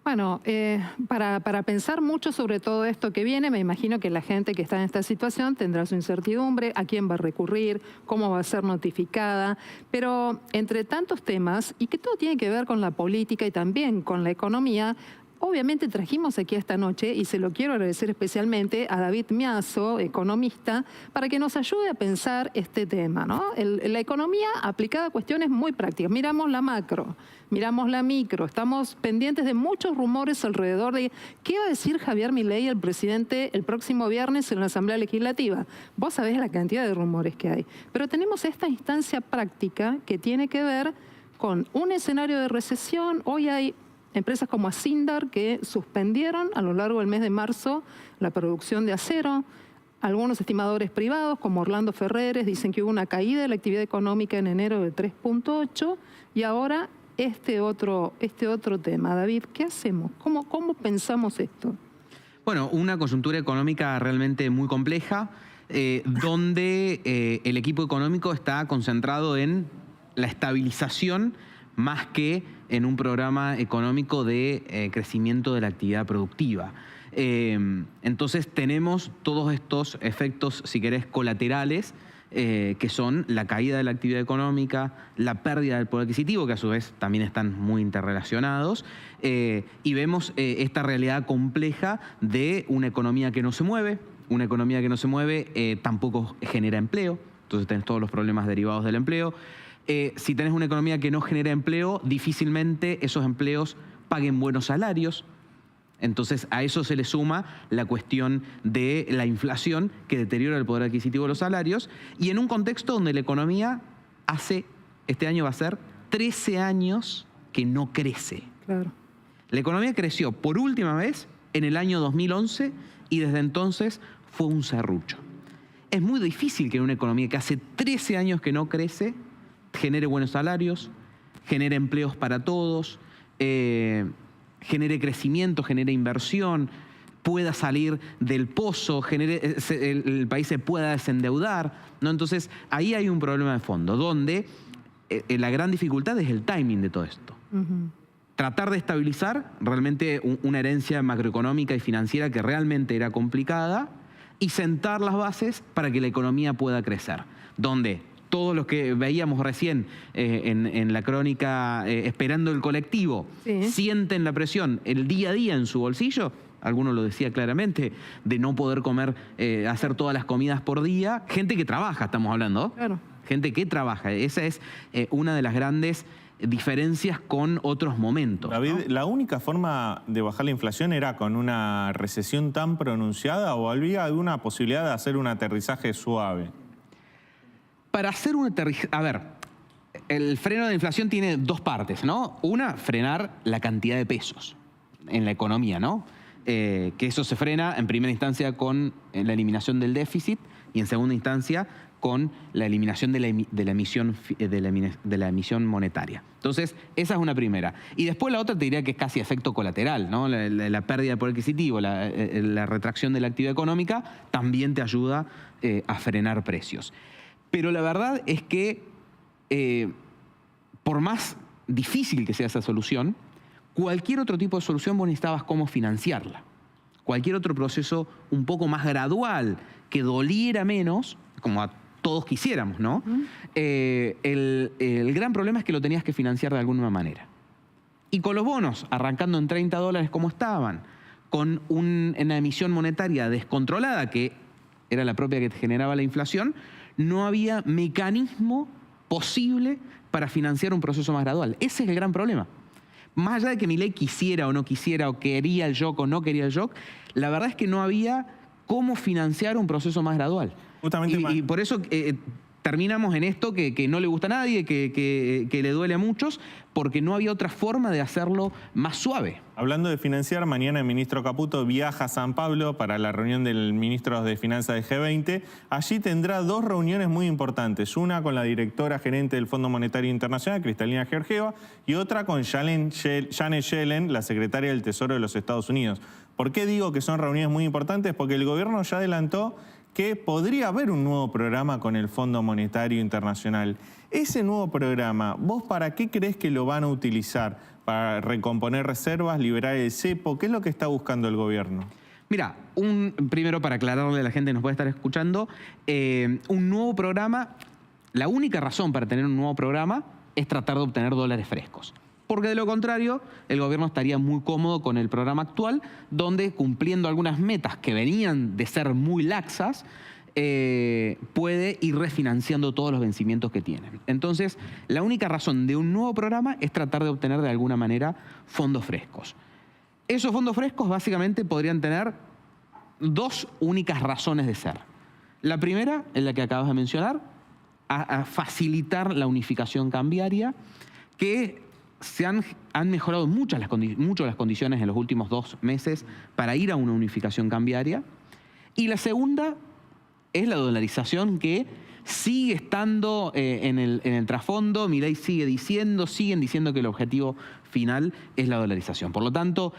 Bueno, para pensar mucho sobre todo esto que viene, me imagino que la gente que está en esta situación tendrá su incertidumbre, a quién va a recurrir, cómo va a ser notificada, pero entre tantos temas, y que todo tiene que ver con la política y también con la economía, obviamente trajimos aquí esta noche, y se lo quiero agradecer especialmente a David Miazo, economista, para que nos ayude a pensar este tema, ¿no? La economía aplicada a cuestiones muy prácticas. Miramos la macro, miramos la micro, estamos pendientes de muchos rumores alrededor de qué va a decir Javier Milei, el presidente, el próximo viernes en la Asamblea Legislativa. Vos sabés la cantidad de rumores que hay. Pero tenemos esta instancia práctica que tiene que ver con un escenario de recesión. Hoy hay empresas como Acindar que suspendieron a lo largo del mes de marzo la producción de acero. Algunos estimadores privados, como Orlando Ferreres, dicen que hubo una caída de la actividad económica en enero de 3,8, y ahora este otro tema. David, ¿qué hacemos? ¿Cómo pensamos esto? Bueno, una coyuntura económica realmente muy compleja, donde el equipo económico está concentrado en la estabilización más que en un programa económico de crecimiento de la actividad productiva. Entonces tenemos todos estos efectos, si querés, colaterales, que son la caída de la actividad económica, la pérdida del poder adquisitivo, que a su vez también están muy interrelacionados, y vemos esta realidad compleja de una economía que no se mueve. Una economía que no se mueve tampoco genera empleo, entonces tenés todos los problemas derivados del empleo. Si tenés una economía que no genera empleo, difícilmente esos empleos paguen buenos salarios. Entonces a eso se le suma la cuestión de la inflación que deteriora el poder adquisitivo de los salarios, y en un contexto donde la economía este año va a ser 13 años que no crece. Claro. La economía creció por última vez en el año 2011 y desde entonces fue un serrucho. Es muy difícil que en una economía que hace 13 años que no crece genere buenos salarios, genere empleos para todos, genere crecimiento, genere inversión, pueda salir del pozo, el país se pueda desendeudar, ¿no? Entonces, ahí hay un problema de fondo, donde la gran dificultad es el timing de todo esto. Tratar de estabilizar realmente una herencia macroeconómica y financiera que realmente era complicada, y sentar las bases para que la economía pueda crecer, donde todos los que veíamos recién en la crónica esperando el colectivo, sienten la presión el día a día en su bolsillo. Alguno lo decía claramente, de no poder comer, hacer todas las comidas por día. Gente que trabaja, estamos hablando. Claro. Gente que trabaja. Esa es una de las grandes diferencias con otros momentos, David, ¿no? ¿La única forma de bajar la inflación era con una recesión tan pronunciada, o había alguna posibilidad de hacer un aterrizaje suave? Para hacer un aterrizaje, a ver, el freno de la inflación tiene dos partes, ¿no? Una, frenar la cantidad de pesos en la economía, ¿no? Que eso se frena en primera instancia con la eliminación del déficit, y en segunda instancia con la eliminación de la emisión monetaria. Entonces, esa es una primera. Y después la otra te diría que es casi efecto colateral, ¿no? La pérdida de poder adquisitivo, la retracción de la actividad económica también te ayuda a frenar precios. Pero la verdad es que, por más difícil que sea esa solución, cualquier otro tipo de solución vos necesitabas cómo financiarla. Cualquier otro proceso un poco más gradual, que doliera menos, como a todos quisiéramos, ¿no? El gran problema es que lo tenías que financiar de alguna manera. Y con los bonos, arrancando en $30 como estaban, con una emisión monetaria descontrolada, que era la propia que te generaba la inflación, no había mecanismo posible para financiar un proceso más gradual. Ese es el gran problema. Más allá de que Milei quisiera o no quisiera, o quería el shock o no quería el shock, la verdad es que no había cómo financiar un proceso más gradual. Y por eso terminamos en esto que no le gusta a nadie, que le duele a muchos, porque no había otra forma de hacerlo más suave. Hablando de financiar, mañana el ministro Caputo viaja a San Pablo para la reunión del ministro de Finanzas de G20. Allí tendrá dos reuniones muy importantes, una con la directora gerente del Fondo Monetario Internacional, Cristalina Georgieva, y otra con Janet Yellen, la secretaria del Tesoro de los Estados Unidos. ¿Por qué digo que son reuniones muy importantes? Porque el gobierno ya adelantó que podría haber un nuevo programa con el Fondo Monetario Internacional. Ese nuevo programa, ¿vos para qué crees que lo van a utilizar? para recomponer reservas, liberar el cepo? ¿Qué es lo que está buscando el gobierno? Mira, primero para aclararle a la gente que nos puede estar escuchando, un nuevo programa, la única razón para tener un nuevo programa es tratar de obtener dólares frescos. Porque de lo contrario, el gobierno estaría muy cómodo con el programa actual, donde cumpliendo algunas metas que venían de ser muy laxas, puede ir refinanciando todos los vencimientos que tienen. Entonces, la única razón de un nuevo programa es tratar de obtener de alguna manera fondos frescos. Esos fondos frescos básicamente podrían tener dos únicas razones de ser. La primera es la que acabas de mencionar, a facilitar la unificación cambiaria, que han mejorado mucho las condiciones en los últimos 2 meses para ir a una unificación cambiaria. Y la segunda es la dolarización, que sigue estando en el trasfondo. Milei siguen diciendo que el objetivo final es la dolarización. Por lo tanto,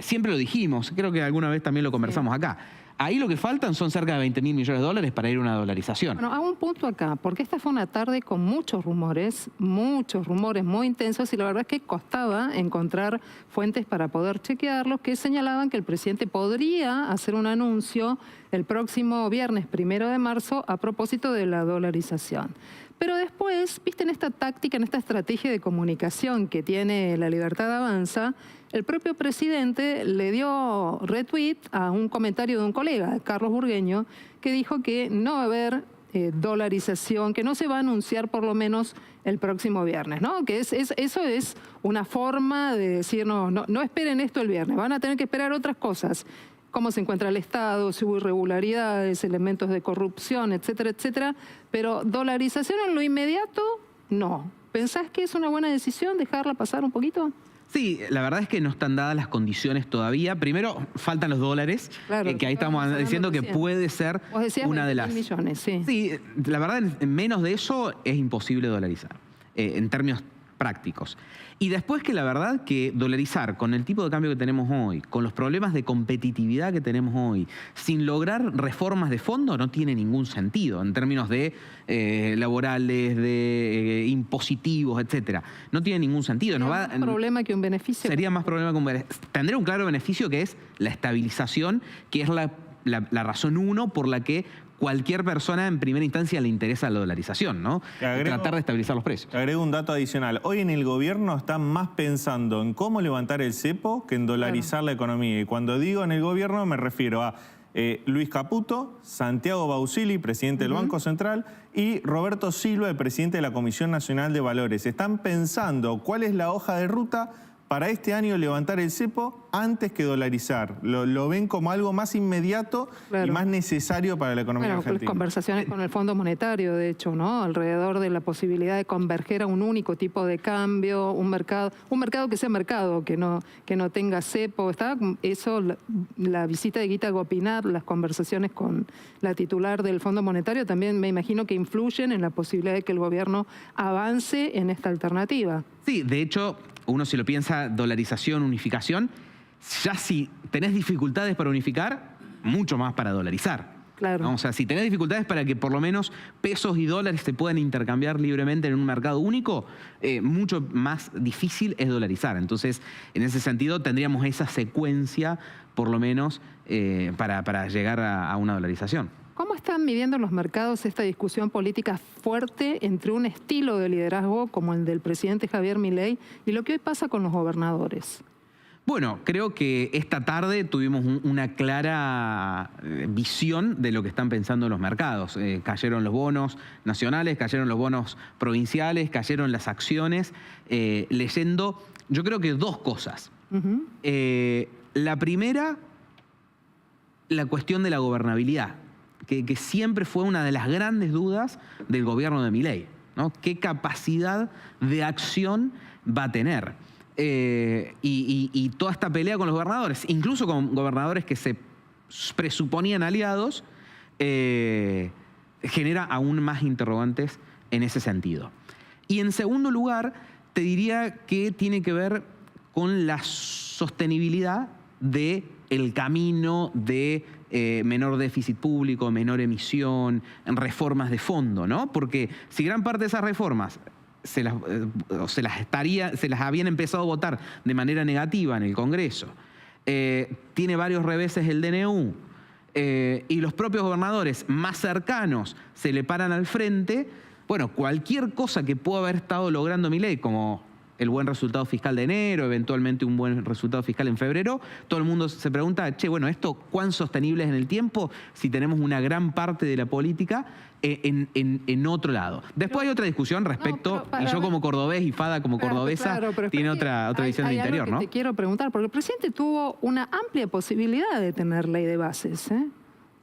siempre lo dijimos, creo que alguna vez también lo conversamos acá. Ahí lo que faltan son cerca de $20.000 millones para ir a una dolarización. Bueno, hago un punto acá, porque esta fue una tarde con muchos rumores muy intensos, y la verdad es que costaba encontrar fuentes para poder chequearlos, que señalaban que el presidente podría hacer un anuncio el próximo viernes 1 de marzo a propósito de la dolarización. Pero después, viste, en esta táctica, en esta estrategia de comunicación que tiene La Libertad Avanza, el propio presidente le dio retweet a un comentario de un colega, Carlos Burgueño, que dijo que no va a haber dolarización, que no se va a anunciar por lo menos el próximo viernes, ¿no? Que eso es una forma de decir, no esperen esto el viernes, van a tener que esperar otras cosas. Cómo se encuentra el Estado, si hubo irregularidades, elementos de corrupción, etcétera, etcétera. Pero dolarización en lo inmediato, no. ¿Pensás que es una buena decisión dejarla pasar un poquito? Sí, la verdad es que no están dadas las condiciones todavía. Primero, faltan los dólares, claro, que ahí estamos diciendo que puede ser una de las... millones, sí. Sí, la verdad, en menos de eso es imposible dolarizar, en términos prácticos. Y después que la verdad que dolarizar con el tipo de cambio que tenemos hoy, con los problemas de competitividad que tenemos hoy, sin lograr reformas de fondo, no tiene ningún sentido en términos de laborales, de impositivos, etcétera. No tiene ningún sentido. Sería más problema que un beneficio. Sería más problema que un beneficio. Tendría un claro beneficio, que es la estabilización, que es la razón uno por la que cualquier persona en primera instancia le interesa la dolarización, ¿no? Tratar de estabilizar los precios. Te agrego un dato adicional. Hoy en el gobierno están más pensando en cómo levantar el cepo que en dolarizar la economía. Y cuando digo en el gobierno me refiero a Luis Caputo, Santiago Bausili, presidente del Banco Central, y Roberto Silva, el presidente de la Comisión Nacional de Valores. Están pensando cuál es la hoja de ruta para este año levantar el cepo antes que dolarizar. Lo ven como algo más inmediato y más necesario para la economía argentina. Conversaciones con el Fondo Monetario, de hecho, ¿no? Alrededor de la posibilidad de converger a un único tipo de cambio, un mercado que sea mercado, que no tenga cepo. Estaba eso, la visita de Guita Gopinath, las conversaciones con la titular del Fondo Monetario, también me imagino que influyen en la posibilidad de que el gobierno avance en esta alternativa. Sí, de hecho, uno si lo piensa, dolarización, unificación, ya si tenés dificultades para unificar, mucho más para dolarizar. Claro. ¿No? O sea, si tenés dificultades para que por lo menos pesos y dólares se puedan intercambiar libremente en un mercado único, mucho más difícil es dolarizar. Entonces, en ese sentido, tendríamos esa secuencia, por lo menos, para llegar a una dolarización. ¿Cómo están midiendo los mercados esta discusión política fuerte entre un estilo de liderazgo como el del presidente Javier Milei y lo que hoy pasa con los gobernadores? Bueno, creo que esta tarde tuvimos una clara visión de lo que están pensando los mercados. Cayeron los bonos nacionales, cayeron los bonos provinciales, cayeron las acciones, leyendo, yo creo que dos cosas. La primera, la cuestión de la gobernabilidad, que siempre fue una de las grandes dudas del gobierno de Milei, ¿no? ¿Qué capacidad de acción va a tener? Y toda esta pelea con los gobernadores, incluso con gobernadores que se presuponían aliados, genera aún más interrogantes en ese sentido. Y en segundo lugar, te diría que tiene que ver con la sostenibilidad del camino de menor déficit público, menor emisión, reformas de fondo, ¿no? Porque si gran parte de esas reformas se las habían empezado a votar de manera negativa en el Congreso. Tiene varios reveses el DNU. Y los propios gobernadores más cercanos se le paran al frente. Bueno, cualquier cosa que pueda haber estado logrando Milei, como el buen resultado fiscal de enero, eventualmente un buen resultado fiscal en febrero, todo el mundo se pregunta, che, bueno, ¿esto cuán sostenible es en el tiempo si tenemos una gran parte de la política en otro lado? Después hay otra discusión respecto, y yo como cordobés y Fada como cordobesa, tiene otra visión del interior, ¿no? Te quiero preguntar, porque el presidente tuvo una amplia posibilidad de tener ley de bases,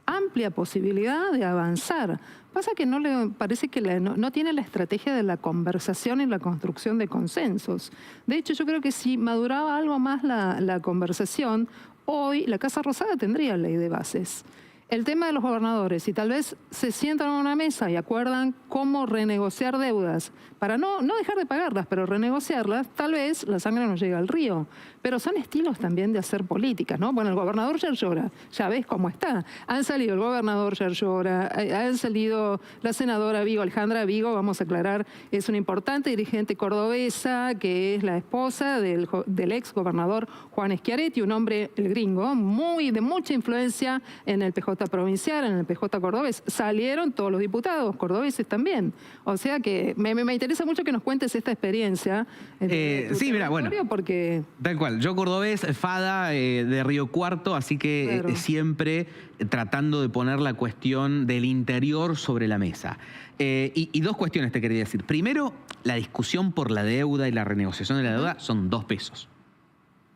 amplia posibilidad de avanzar. Pasa que no le parece que no tiene la estrategia de la conversación y la construcción de consensos. De hecho, yo creo que si maduraba algo más la conversación, hoy la Casa Rosada tendría ley de bases. El tema de los gobernadores, si tal vez se sientan a una mesa y acuerdan cómo renegociar deudas, para no dejar de pagarlas, pero renegociarlas, tal vez la sangre no llega al río. Pero son estilos también de hacer políticas, ¿no? Bueno, el gobernador Yerllora, ya ves cómo está. Han salido el gobernador Yerllora, han salido la senadora Vigo, Alejandra Vigo, vamos a aclarar, es una importante dirigente cordobesa, que es la esposa del ex gobernador Juan Schiaretti, un hombre, el gringo, de mucha influencia en el PJ provincial, en el PJ cordobés. Salieron todos los diputados cordobeses también. O sea que me interesa mucho que nos cuentes esta experiencia. Sí, mira, bueno, porque... tal cual. Yo cordobés, Fada de Río Cuarto, así que Claro. Siempre tratando de poner la cuestión del interior sobre la mesa. Y dos cuestiones te quería decir. Primero, la discusión por la deuda y la renegociación de la deuda son 2 pesos.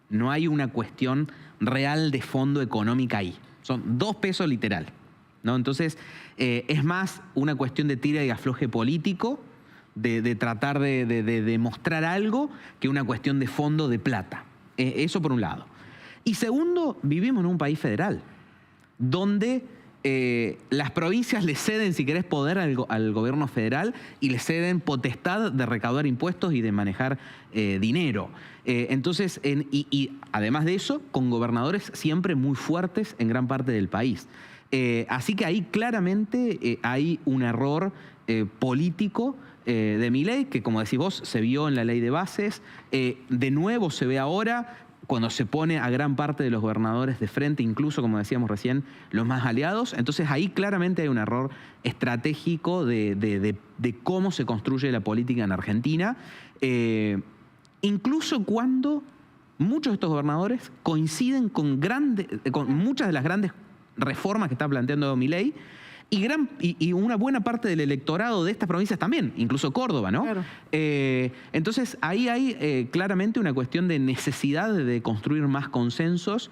No hay una cuestión real de fondo económica ahí. Son 2 pesos literal, ¿no? Entonces, es más una cuestión de tira y afloje político, de tratar de demostrar algo, que una cuestión de fondo de plata. Eso por un lado. Y segundo, vivimos en un país federal, donde las provincias le ceden, si querés, poder al gobierno federal y le ceden potestad de recaudar impuestos y de manejar dinero. Entonces, y además de eso, con gobernadores siempre muy fuertes en gran parte del país. Así que ahí claramente hay un error político de Milei, que como decís vos, se vio en la ley de bases, de nuevo se ve ahora, cuando se pone a gran parte de los gobernadores de frente, incluso, como decíamos recién, los más aliados. Entonces ahí claramente hay un error estratégico de cómo se construye la política en Argentina, incluso cuando muchos de estos gobernadores coinciden con muchas de las grandes reformas que está planteando Milei, y una buena parte del electorado de estas provincias también, incluso Córdoba, ¿no? Claro. Entonces, ahí hay claramente una cuestión de necesidad de construir más consensos,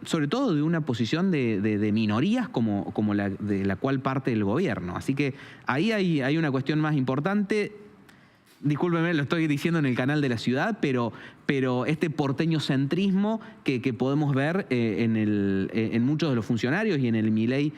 sobre todo de una posición de minorías como de la cual parte el gobierno. Así que ahí hay una cuestión más importante. Discúlpeme, lo estoy diciendo en el canal de la ciudad, pero este porteño centrismo que podemos ver en muchos de los funcionarios y en el Milei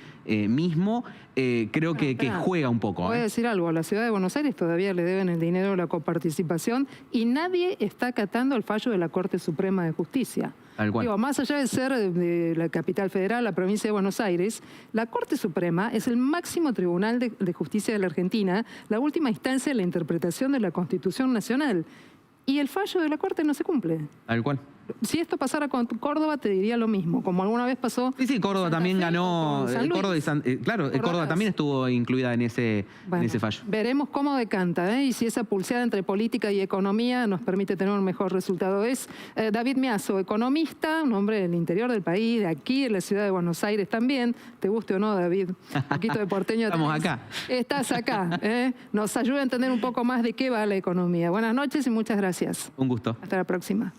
mismo, creo que juega un poco. Voy a decir algo, a la ciudad de Buenos Aires todavía le deben el dinero de la coparticipación y nadie está acatando el fallo de la Corte Suprema de Justicia. Tal cual. Digo, más allá de ser de la capital federal, la provincia de Buenos Aires, la Corte Suprema es el máximo tribunal de justicia de la Argentina, la última instancia de la interpretación de la Constitución Nacional. Y el fallo de la Corte no se cumple. Tal cual. Si esto pasara con Córdoba, te diría lo mismo, como alguna vez pasó. Sí, Córdoba también ganó. Córdoba también estuvo incluida en ese fallo. Veremos cómo decanta, y si esa pulseada entre política y economía nos permite tener un mejor resultado. Es David Miazo, economista, un hombre del interior del país, de aquí, en la ciudad de Buenos Aires también. Te guste o no, David, un poquito de porteño. Estamos acá. Estás acá. Nos ayuda a entender un poco más de qué va la economía. Buenas noches y muchas gracias. Un gusto. Hasta la próxima.